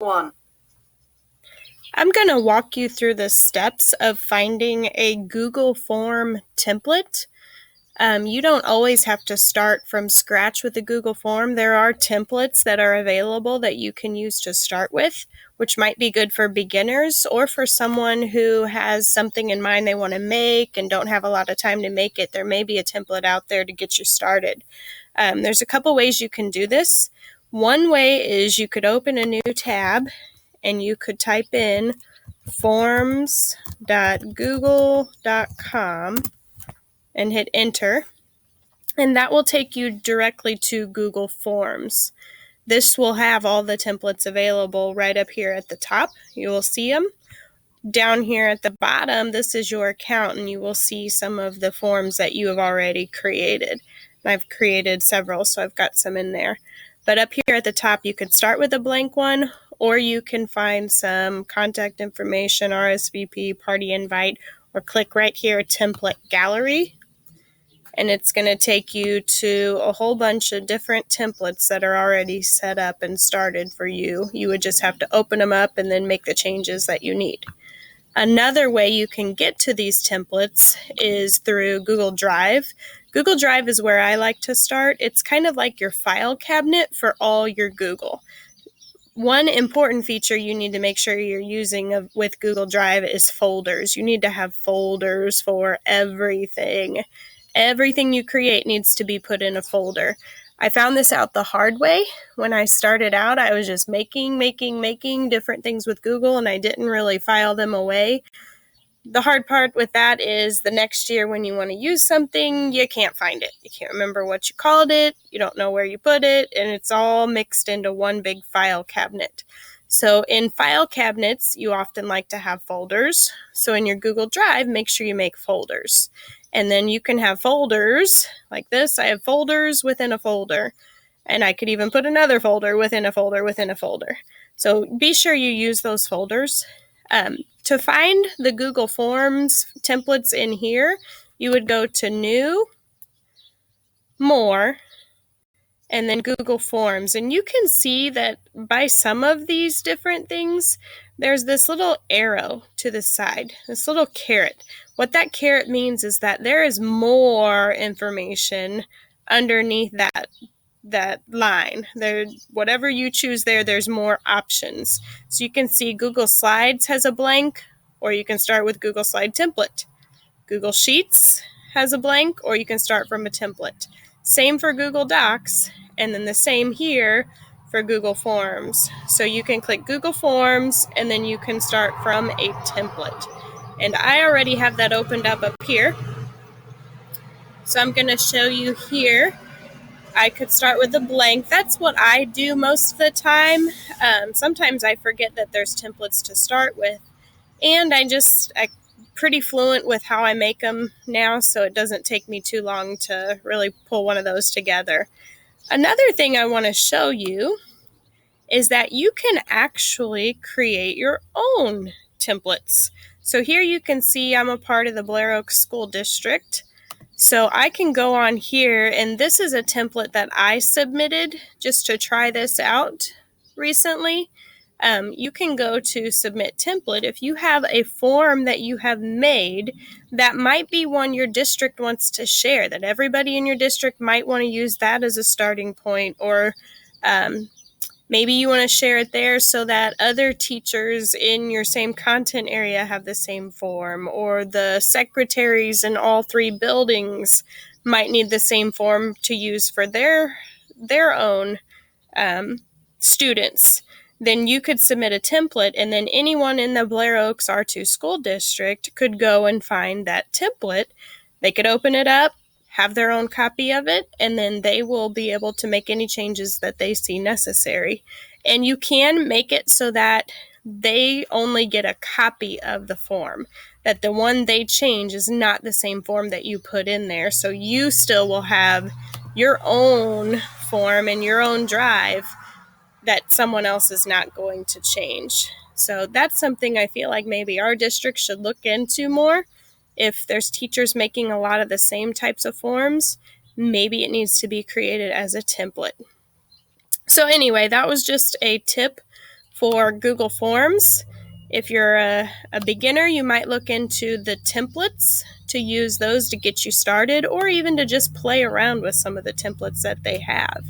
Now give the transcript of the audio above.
One. I'm going to walk you through the steps of finding a Google Form template. You don't always have to start from scratch with a Google Form. There are templates that are available that you can use to start with, which might be good for beginners or for someone who has something in mind they want to make and don't have a lot of time to make it. There may be a template out there to get you started. There's a couple ways you can do this. One way is you could open a new tab and you could type in forms.google.com and hit enter, and that will take you directly to Google Forms. This will have all the templates available right up here at the top. You will see them. Down here at the bottom, this is your account, and you will see some of the forms that you have already created. And I've created several, so I've got some in there. But up here at the top, you could start with a blank one, or you can find some contact information, RSVP, party invite, or click right here, template gallery. And it's going to take you to a whole bunch of different templates that are already set up and started for you. You would just have to open them up and then make the changes that you need. Another way you can get to these templates is through Google Drive. Google Drive is where I like to start. It's kind of like your file cabinet for all your Google. One important feature you need to make sure you're using with Google Drive is folders. You need to have folders for everything. Everything you create needs to be put in a folder. I found this out the hard way. When I started out, I was just making different things with Google, and I didn't really file them away. The hard part with that is the next year when you want to use something, you can't find it. You can't remember what you called it. You don't know where you put it, and it's all mixed into one big file cabinet. So in file cabinets, you often like to have folders. So in your Google Drive, make sure you make folders. And then you can have folders like this. I have folders within a folder. And I could even put another folder within a folder within a folder. So be sure you use those folders. To find the Google Forms templates in here, you would go to New, More, and then Google Forms. And you can see that by some of these different things, there's this little arrow to the side, this little caret. What that caret means is that there is more information underneath that line. Whatever you choose there's more options. So you can see Google Slides has a blank, or you can start with Google Slide template. Google Sheets has a blank, or you can start from a template. Same for Google Docs, and then the same here for Google Forms. So you can click Google Forms, and then you can start from a template. And I already have that opened up here. So I'm going to show you here. I could start with a blank. That's what I do most of the time. Sometimes I forget that there's templates to start with. And I'm pretty fluent with how I make them now, so it doesn't take me too long to really pull one of those together. Another thing I want to show you is that you can actually create your own templates. So here you can see I'm a part of the Blair Oaks School District. So I can go on here, and this is a template that I submitted just to try this out recently. You can go to Submit Template. If you have a form that you have made that might be one your district wants to share, that everybody in your district might want to use that as a starting point, or maybe you want to share it there so that other teachers in your same content area have the same form, or the secretaries in all 3 buildings might need the same form to use for their own students. Then you could submit a template, and then anyone in the Blair Oaks R2 school district could go and find that template. They could open it up, have their own copy of it, and then they will be able to make any changes that they see necessary. And you can make it so that they only get a copy of the form, that the one they change is not the same form that you put in there. So you still will have your own form and your own drive that someone else is not going to change. So that's something I feel like maybe our district should look into more. If there's teachers making a lot of the same types of forms, maybe it needs to be created as a template. So anyway, that was just a tip For Google Forms, if you're a beginner, you might look into the templates to use those to get you started, or even to just play around with some of the templates that they have.